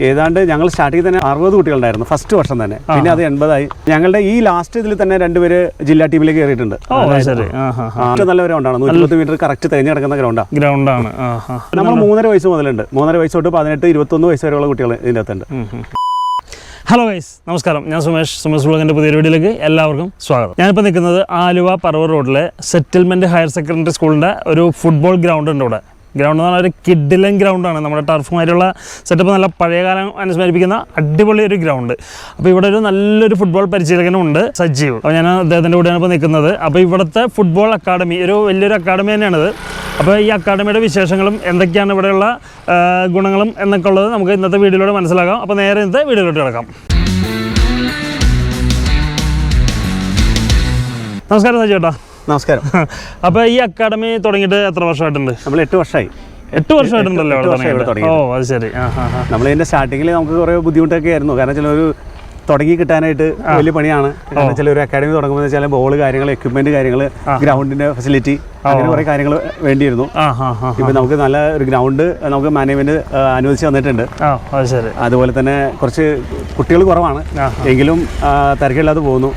ഏതാണ്ട് ഞങ്ങൾ സ്റ്റാർട്ടിങ് തന്നെ 60 കുട്ടികളുണ്ടായിരുന്നു ഫസ്റ്റ് വർഷം തന്നെ. പിന്നെ അത് 80ആയി. ഞങ്ങളുടെ ഈ ലാസ്റ്റ് ഇതിൽ തന്നെ 2 പേര് ജില്ലാ ടീമിലേക്ക് കയറിയിട്ടുണ്ട്. നല്ല ഗ്രൗണ്ടാണ്, 120 മീറ്റർ കറക്റ്റ് തെരഞ്ഞു കിടക്കുന്ന ഗ്രൗണ്ടാണ്. നമ്മൾ 3.5 വയസ്സ് മുതലുണ്ട്. 3.5 വയസ്സ് തൊട്ട് 18-21 വയസ്സ് വരെയുള്ള കുട്ടികൾ ഇതിൻ്റെ അകത്തുണ്ട്. ഹലോ ഗൈസ്, നമസ്കാരം. ഞാൻ സുmusvlogന്റെ പുതിയൊരു വീഡിയോയിലേക്ക് എല്ലാവർക്കും സ്വാഗതം. ഞാനിപ്പോൾ നിൽക്കുന്നത് ആലുവ പറവൂർ റോഡിലെ സെറ്റിൽമെൻറ്റ് ഹയർ സെക്കൻഡറി സ്കൂളിൻ്റെ ഒരു ഫുട്ബോൾ ഗ്രൗണ്ട് ഉണ്ട്. ഇവിടെ ഗ്രൗണ്ട് എന്ന് പറഞ്ഞാൽ ഒരു കിഡിലൻ ഗ്രൗണ്ടാണ്. നമ്മുടെ ടർഫുമായിട്ടുള്ള സെറ്റപ്പ് നല്ല പഴയകാലം അനുസ്മരിപ്പിക്കുന്ന അടിപൊളി ഒരു ഗ്രൗണ്ട്. അപ്പോൾ ഇവിടെ ഒരു നല്ലൊരു ഫുട്ബോൾ പരിശീലകനുണ്ട്, സജീവ്. അപ്പോൾ ഞാൻ അദ്ദേഹത്തിൻ്റെ കൂടെയാണ് ഇപ്പോൾ നിൽക്കുന്നത്. അപ്പോൾ ഇവിടുത്തെ ഫുട്ബോൾ അക്കാഡമി ഒരു വലിയൊരു അക്കാഡമി തന്നെയാണിത്. അപ്പോൾ ഈ അക്കാഡമിയുടെ വിശേഷങ്ങളും എന്തൊക്കെയാണ് ഇവിടെയുള്ള ഗുണങ്ങളും എന്നൊക്കെ ഉള്ളത് നമുക്ക് ഇന്നത്തെ വീഡിയോയിലൂടെ മനസ്സിലാക്കാം. അപ്പോൾ നേരെ ഇന്നത്തെ വീഡിയോയിലോട്ട് കിടക്കാം. നമസ്കാരം സജീവ് ചേട്ടാ. നമസ്കാരം. അപ്പോൾ ഈ അക്കാഡമി തുടങ്ങിയിട്ട് എത്ര വർഷമായിട്ടുണ്ട്? നമ്മൾ 8 വർഷമായി. 8 വർഷമായിട്ടുണ്ടല്ലോ അവിടെ. ഓ, അത് ശരി. നമ്മൾ ഇതിൻ്റെ സ്റ്റാർട്ടിങ്ങിൽ നമുക്ക് കുറേ ബുദ്ധിമുട്ടൊക്കെ ആയിരുന്നു. കാരണം ചിലൊരു തുടങ്ങി കിട്ടാനായിട്ട് വലിയ പണിയാണ്. കാരണം ചില ഒരു അക്കാഡമി തുടങ്ങുമ്പോൾ വെച്ചാൽ ബോൾ കാര്യങ്ങൾ, എക്യുപ്മെന്റ് കാര്യങ്ങൾ, ഗ്രൗണ്ടിന്റെ ഫെസിലിറ്റി, അങ്ങനെ കുറേ കാര്യങ്ങൾ വേണ്ടിയിരുന്നു. ഇപ്പം നമുക്ക് നല്ല ഒരു ഗ്രൗണ്ട് നമുക്ക് മാനേജ്മെന്റ് അനുവദിച്ച് തന്നിട്ടുണ്ട്. അതുപോലെ തന്നെ കുറച്ച് കുട്ടികൾ കുറവാണ്, എങ്കിലും തിരക്കില്ലാതെ പോകുന്നു.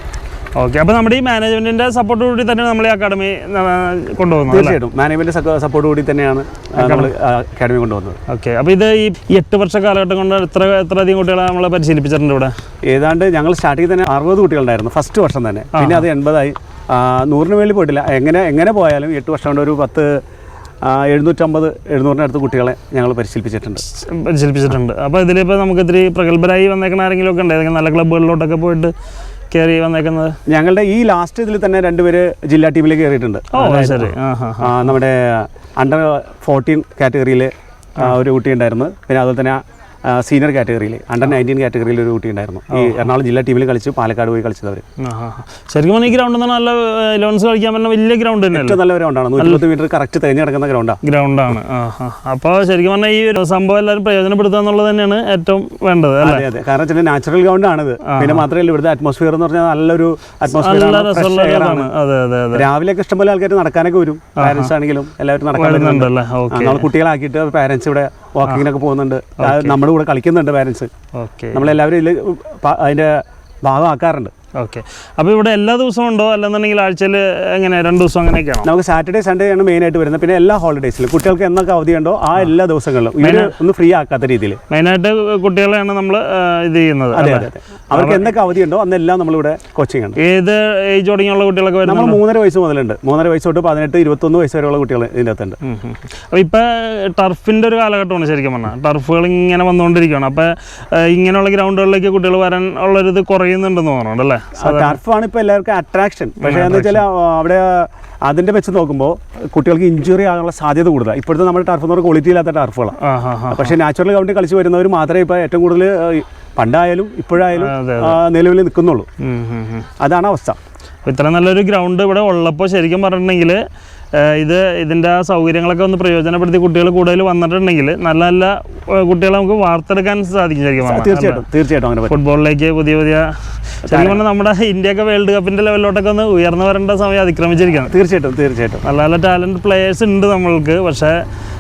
ഓക്കെ. അപ്പോൾ നമ്മുടെ ഈ മാനേജ്മെന്റിന്റെ സപ്പോർട്ടോട് കൂടി തന്നെ നമ്മൾ ഈ അക്കാഡമി കൊണ്ടുപോകുന്നത്? തീർച്ചയായിട്ടും മാനേജ്മെന്റ് സപ്പോർട്ട് കൂടി തന്നെയാണ് നമ്മൾ അക്കാഡമി കൊണ്ടുപോകുന്നത്. ഓക്കെ. അപ്പോൾ ഇത് ഈ 8 വർഷ കാലഘട്ടം കൊണ്ട് എത്രയധികം കുട്ടികളെ നമ്മളെ പരിശീലിപ്പിച്ചിട്ടുണ്ട് ഇവിടെ? ഏതാണ്ട് ഞങ്ങൾ സ്റ്റാർട്ടിങ് തന്നെ 60 കുട്ടികളുണ്ടായിരുന്നു ഫസ്റ്റ് വർഷം തന്നെ. പിന്നെ അത് 80ആയി. 100-ന് മേളിൽ പോയിട്ടില്ല. എങ്ങനെ പോയാലും 8 വർഷം കൊണ്ട് ഒരു 750-700 കുട്ടികളെ ഞങ്ങൾ പരിശീലിപ്പിച്ചിട്ടുണ്ട്. അപ്പോൾ ഇതിലിപ്പോൾ നമുക്ക് ഇത്തിരി പ്രഗത്ഭരായി വന്നേക്കുന്ന ആരെങ്കിലും ഒക്കെ ഉണ്ട്? ഏതെങ്കിലും നല്ല ക്ലബ്ബുകളിലോട്ടൊക്കെ പോയിട്ട് കയറി വന്നേക്കുന്നത്? ഞങ്ങളുടെ ഈ ലാസ്റ്റ് ഇതിൽ തന്നെ 2 പേര് ജില്ലാ ടീമിലേക്ക് കയറിയിട്ടുണ്ട്. നമ്മുടെ അണ്ടർ 14 കാറ്റഗറിയിൽ ഒരു കുട്ടി ഉണ്ടായിരുന്നു. പിന്നെ അതുപോലെ തന്നെ സീനിയർ കാറ്റഗറിയിൽ അണ്ടർ 19 കാറ്റഗറിയിൽ ഒരു കുട്ടി ഉണ്ടായിരുന്നു. ഈ എറണാകുളം ജില്ലാ ടീമിൽ കളിച്ചു, പാലക്കാട് പോയി കളിച്ചത്. ശരിക്കും ഈ ഗ്രൗണ്ട് നല്ല 11s കളിക്കാൻ പറ്റുന്ന വലിയ ഗ്രൗണ്ട് തന്നെ. ഏറ്റവും നല്ല ഗ്രൗണ്ടാണ്, 120 മീറ്റർ കറക്റ്റ് തെരഞ്ഞു കിടക്കുന്ന ഗ്രൗണ്ടാണ്. അപ്പോൾ ശരിക്കും പറഞ്ഞാൽ ഈ ഒരു സംഭവം എല്ലാവരും പ്രയോജനപ്പെടുത്തുക എന്നുള്ളത് തന്നെയാണ് ഏറ്റവും വേണ്ടത്. അതെ അതെ. കാരണം വെച്ചാൽ നാച്ചുറൽ ഗ്രൗണ്ടാണിത്. പിന്നെ മാത്രമല്ല ഇവിടുത്തെ അറ്റ്മോസ്ഫിയർ എന്ന് പറഞ്ഞാൽ നല്ലൊരു അറ്റ്മോസ്ഫിയറാണ്. രാവിലെ ഒക്കെ ഇഷ്ടംപോലെ ആൾക്കാർ നടക്കാനൊക്കെ വരും. പാരന്റ്സ് ആണെങ്കിലും എല്ലാവരും നടക്കാൻ വരുന്നുണ്ടല്ലോ. നമ്മൾ കുട്ടികളാക്കിയിട്ട് പാരന്റ്സ് ഇവിടെ വാക്കിങ്ങിനൊക്കെ പോകുന്നുണ്ട്. നമ്മുടെ കൂടെ കളിക്കുന്നുണ്ട് പാരന്റ്സ്. നമ്മളെല്ലാവരും ഇതിൽ അതിൻ്റെ ഭാഗമാക്കാറുണ്ട്. ഓക്കെ. അപ്പോൾ ഇവിടെ എല്ലാ ദിവസവും ഉണ്ടോ, അല്ലെന്നുണ്ടെങ്കിൽ ആഴ്ചയിൽ എങ്ങനെ 2 ദിവസം അങ്ങനെയൊക്കെയാണോ? നമുക്ക് സാറ്റർഡേ സൺഡേ ആണ് മെയിനായിട്ട് വരുന്നത്. പിന്നെ എല്ലാ ഹോളിഡേയ്സിലും കുട്ടികൾക്ക് എന്നൊക്കെ അവധിയുണ്ടോ ആ എല്ലാ ദിവസങ്ങളിലും ഇവർ ഒന്ന് ഫ്രീ ആക്കാത്ത രീതിയിൽ മെയിനായിട്ട് കുട്ടികളെയാണ് നമ്മൾ ഇത് ചെയ്യുന്നത്. അതെ അതെ. അവർക്ക് എന്തൊക്കെ അവധിയുണ്ടോ അന്നെല്ലാം നമ്മളിവിടെ കോച്ചിങ് ഉണ്ട്. ഏത് ഏജ് തുടങ്ങിയുള്ള കുട്ടികളൊക്കെ വരുന്നത്? നമ്മൾ 3.5 വയസ്സ് മുതലുണ്ട്. 3.5 വയസ്സ് തൊട്ട് 18-21 വയസ്സ് വരെയുള്ള കുട്ടികൾ ഇതിൻ്റെ അകത്തുണ്ട്. അപ്പോൾ ഇപ്പോൾ ടർഫിൻ്റെ ഒരു കാലഘട്ടമാണ് ശരിക്കും പറഞ്ഞാൽ. ടർഫുകൾ ഇങ്ങനെ വന്നുകൊണ്ടിരിക്കുകയാണ്. അപ്പോൾ ഇങ്ങനെയുള്ള ഗ്രൗണ്ടുകളിലേക്ക് കുട്ടികൾ വരാൻ ഉള്ളൊരിത് കുറയുന്നുണ്ടെന്ന് തോന്നുന്നുണ്ട് അല്ലേ? ടർഫാണ് ഇപ്പോൾ എല്ലാവർക്കും അട്രാക്ഷൻ. പക്ഷേ എന്ന് വെച്ചാൽ അവിടെ അതിൻ്റെ വെച്ച് നോക്കുമ്പോൾ കുട്ടികൾക്ക് ഇഞ്ചുറി ആകാനുള്ള സാധ്യത കൂടുതലാണ്. ഇപ്പോഴത്തെ നമ്മുടെ ടർഫ് എന്ന് പറഞ്ഞാൽ ക്വാളിറ്റി ഇല്ലാത്ത ടർഫുകളാണ്. പക്ഷേ നാച്ചുറൽ ഗ്രൗണ്ടിൽ കളിച്ച് വരുന്നവർ മാത്രമേ ഇപ്പോൾ ഏറ്റവും കൂടുതൽ പണ്ടായാലും ഇപ്പോഴായാലും നിലവിൽ നിൽക്കുന്നുള്ളൂ. അതാണ് അവസ്ഥ. ഇത്ര നല്ലൊരു ഗ്രൗണ്ട് ഇവിടെ ഉള്ളപ്പോൾ ശരിക്കും പറഞ്ഞിട്ടുണ്ടെങ്കിൽ ഇതിൻ്റെ ആ സൗകര്യങ്ങളൊക്കെ ഒന്ന് പ്രയോജനപ്പെടുത്തി കുട്ടികൾ കൂടുതൽ വന്നിട്ടുണ്ടെങ്കിൽ നല്ല നല്ല കുട്ടികളെ നമുക്ക് വാർത്തെടുക്കാൻ സാധിക്കും ശരിക്കും. തീർച്ചയായിട്ടും ഫുട്ബോളിലേക്ക് പുതിയ ശരിക്കും പറഞ്ഞാൽ നമ്മുടെ ഇന്ത്യയൊക്കെ വേൾഡ് കപ്പിൻ്റെ ലെവലിലോട്ടൊക്കെ ഒന്ന് ഉയർന്നു വരേണ്ട സമയം അതിക്രമിച്ചിരിക്കുകയാണ്. തീർച്ചയായിട്ടും നല്ല നല്ല ടാലൻറ്റ് പ്ലേയേഴ്സ് ഉണ്ട് നമ്മൾക്ക്. പക്ഷേ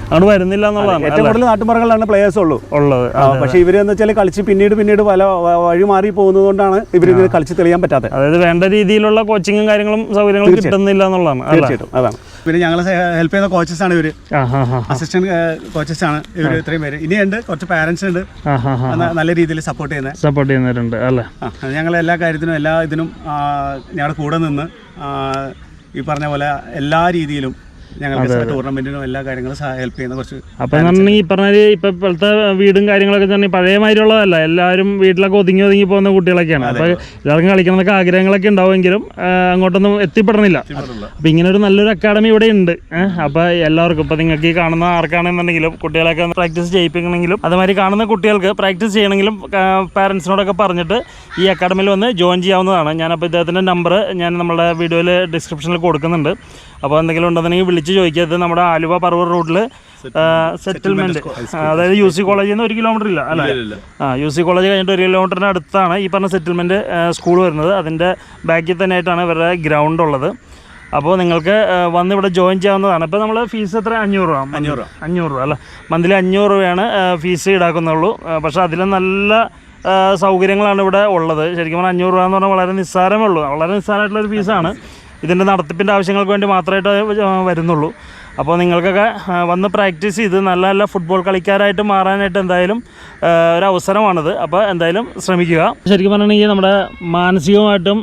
അങ്ങോട്ട് വരുന്നില്ല എന്നുള്ളതാണ്. ഏറ്റവും കൂടുതൽ നാട്ടുമ്പുറങ്ങളിലാണ് പ്ലേയേഴ്സ് ഉള്ളത്. പക്ഷേ ഇവരെന്ന് വെച്ചാൽ കളിച്ച് പിന്നീട് പല വഴി മാറി പോകുന്നത് കൊണ്ടാണ് ഇവരിങ്ങനെ കളിച്ച് തെളിയാൻ പറ്റാത്തത്. അതായത് വേണ്ട രീതിയിലുള്ള കോച്ചിങ്ങും കാര്യങ്ങളും സൗകര്യങ്ങളും കിട്ടുന്നില്ല എന്നുള്ളതാണ്. തീർച്ചയായിട്ടും അതാണ്. പിന്നെ ഞങ്ങൾ ഹെൽപ്പ് ചെയ്യുന്ന കോച്ചസാണ് ഇവര്, അസിസ്റ്റന്റ് കോച്ചസാണ് ഇവർ. ഇത്രയും പേര് ഇനിയുണ്ട്. കുറച്ച് പാരന്റ്സ് ഉണ്ട് നല്ല രീതിയിൽ സപ്പോർട്ട് ചെയ്യുന്നവരുണ്ട് അല്ലേ? ഞങ്ങൾ എല്ലാ കാര്യത്തിനും എല്ലാ ഇതിനും ഞങ്ങളുടെ കൂടെ നിന്ന് ഈ പറഞ്ഞ പോലെ എല്ലാ രീതിയിലും ഞങ്ങൾക്ക് ടൂർണമെന്റിനും എല്ലാ കാര്യങ്ങളും ഹെൽപ്പ് ചെയ്യുന്ന കുറച്ച്. അപ്പം ഈ പറഞ്ഞ ഇപ്പോഴത്തെ വീടും കാര്യങ്ങളൊക്കെ തന്നെ പഴയമാതിരിയുള്ളതല്ല. എല്ലാവരും വീട്ടിലൊക്കെ ഒതുങ്ങി പോകുന്ന കുട്ടികളൊക്കെയാണ്. അപ്പോൾ എല്ലാവർക്കും കളിക്കണമെന്നൊക്കെ ആഗ്രഹങ്ങളൊക്കെ ഉണ്ടാവുമെങ്കിലും അങ്ങോട്ടൊന്നും എത്തിപ്പെടണില്ല. അപ്പം ഇങ്ങനെ ഒരു നല്ലൊരു അക്കാഡമി ഇവിടെ ഉണ്ട്. അപ്പോൾ എല്ലാവർക്കും ഇപ്പോൾ നിങ്ങൾക്ക് ഈ കാണുന്ന ആർക്കാണെന്നുണ്ടെങ്കിലും കുട്ടികളൊക്കെ പ്രാക്ടീസ് ചെയ്യിപ്പിക്കണമെങ്കിലും അതുമാതിരി കാണുന്ന കുട്ടികൾക്ക് പ്രാക്ടീസ് ചെയ്യണമെങ്കിലും പാരൻസിനോടൊക്കെ പറഞ്ഞിട്ട് ഈ അക്കാഡമിയിൽ വന്ന് ജോയിൻ ചെയ്യാവുന്നതാണ്. ഞാനപ്പോൾ ഇദ്ദേഹത്തിൻ്റെ നമ്പർ ഞാൻ നമ്മുടെ വീഡിയോയിൽ ഡിസ്ക്രിപ്ഷനിൽ കൊടുക്കുന്നുണ്ട്. അപ്പോൾ എന്തെങ്കിലും ഉണ്ടെന്നുണ്ടെങ്കിൽ വിളിച്ച് ചോദിക്കുക. നമ്മുടെ ആലുവ പറവൂർ റോഡിൽ സെറ്റിൽമെൻറ്റ്, അതായത് UC കോളേജിൽ നിന്ന് 1 കിലോമീറ്റർ ഇല്ല അല്ലേ? UC കോളേജ് കഴിഞ്ഞിട്ട് 1 കിലോമീറ്ററിന് അടുത്താണ് ഈ പറഞ്ഞ സെറ്റിൽമെൻറ്റ് സ്കൂൾ വരുന്നത്. അതിൻ്റെ ബാക്കിൽ തന്നെയായിട്ടാണ് ഇവരുടെ ഗ്രൗണ്ട് ഉള്ളത്. അപ്പോൾ നിങ്ങൾക്ക് വന്ന് ഇവിടെ ജോയിൻ ചെയ്യാവുന്നതാണ്. ഇപ്പോൾ നമ്മൾ ഫീസ് എത്ര 500 രൂപ അല്ല, മന്ത്ലി 500 രൂപയാണ് ഫീസ് ഈടാക്കുന്നുള്ളൂ. പക്ഷേ അതിൽ നല്ല സൗകര്യങ്ങളാണ് ഇവിടെ ഉള്ളത്. ശരിക്കും പറഞ്ഞാൽ 500 രൂപ എന്ന് പറഞ്ഞാൽ വളരെ നിസ്സാരമേ ഉള്ളൂ, വളരെ നിസ്സാരമായിട്ടുള്ളൊരു ഫീസാണ്. ഇതിൻ്റെ നടത്തിപ്പിൻ്റെ ആവശ്യങ്ങൾക്ക് വേണ്ടി മാത്രമായിട്ട് വരുന്നുള്ളൂ. അപ്പോൾ നിങ്ങൾക്കൊക്കെ വന്ന് പ്രാക്ടീസ് ചെയ്ത് നല്ല നല്ല ഫുട്ബോൾ കളിക്കാരായിട്ട് മാറാനായിട്ട് എന്തായാലും ഒരു അവസരമാണിത്. അപ്പോൾ എന്തായാലും ശ്രമിക്കുക. ശരിക്കും പറഞ്ഞിട്ടുണ്ടെങ്കിൽ നമ്മുടെ മാനസികമായിട്ടും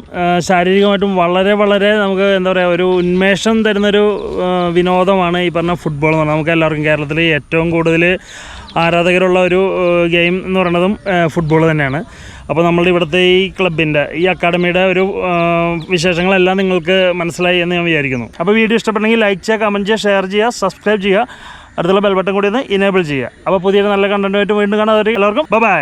ശാരീരികമായിട്ടും വളരെ വളരെ നമുക്ക് എന്താ പറയുക ഒരു ഉന്മേഷം തരുന്നൊരു വിനോദമാണ് ഈ പറഞ്ഞ ഫുട്ബോൾ എന്ന് പറഞ്ഞാൽ. നമുക്ക് എല്ലാവർക്കും കേരളത്തിൽ ഏറ്റവും കൂടുതൽ ആരാധകരുള്ള ഒരു ഗെയിം എന്ന് പറയുന്നതും ഫുട്ബോൾ തന്നെയാണ്. അപ്പോൾ നമ്മളുടെ ഇവിടുത്തെ ഈ ക്ലബിൻ്റെ ഈ അക്കാഡമിയുടെ ഒരു വിശേഷങ്ങളെല്ലാം നിങ്ങൾക്ക് മനസ്സിലായി എന്ന് ഞാൻ വിചാരിക്കുന്നു. അപ്പോൾ വീഡിയോ ഇഷ്ടപ്പെട്ടെങ്കിൽ ലൈക്ക് ചെയ്യുക, കമൻറ്റ് ചെയ്യുക, ഷെയർ ചെയ്യുക, സബ്സ്ക്രൈബ് ചെയ്യുക, അടുത്തുള്ള ബെൽ ബട്ടൺ കൂടി ഒന്ന് ഇനേബിൾ ചെയ്യുക. അപ്പോൾ പുതിയൊരു നല്ല കണ്ടൻറ്റുമായിട്ട് വീണ്ടും കാണാം. എല്ലാവർക്കും ബൈ.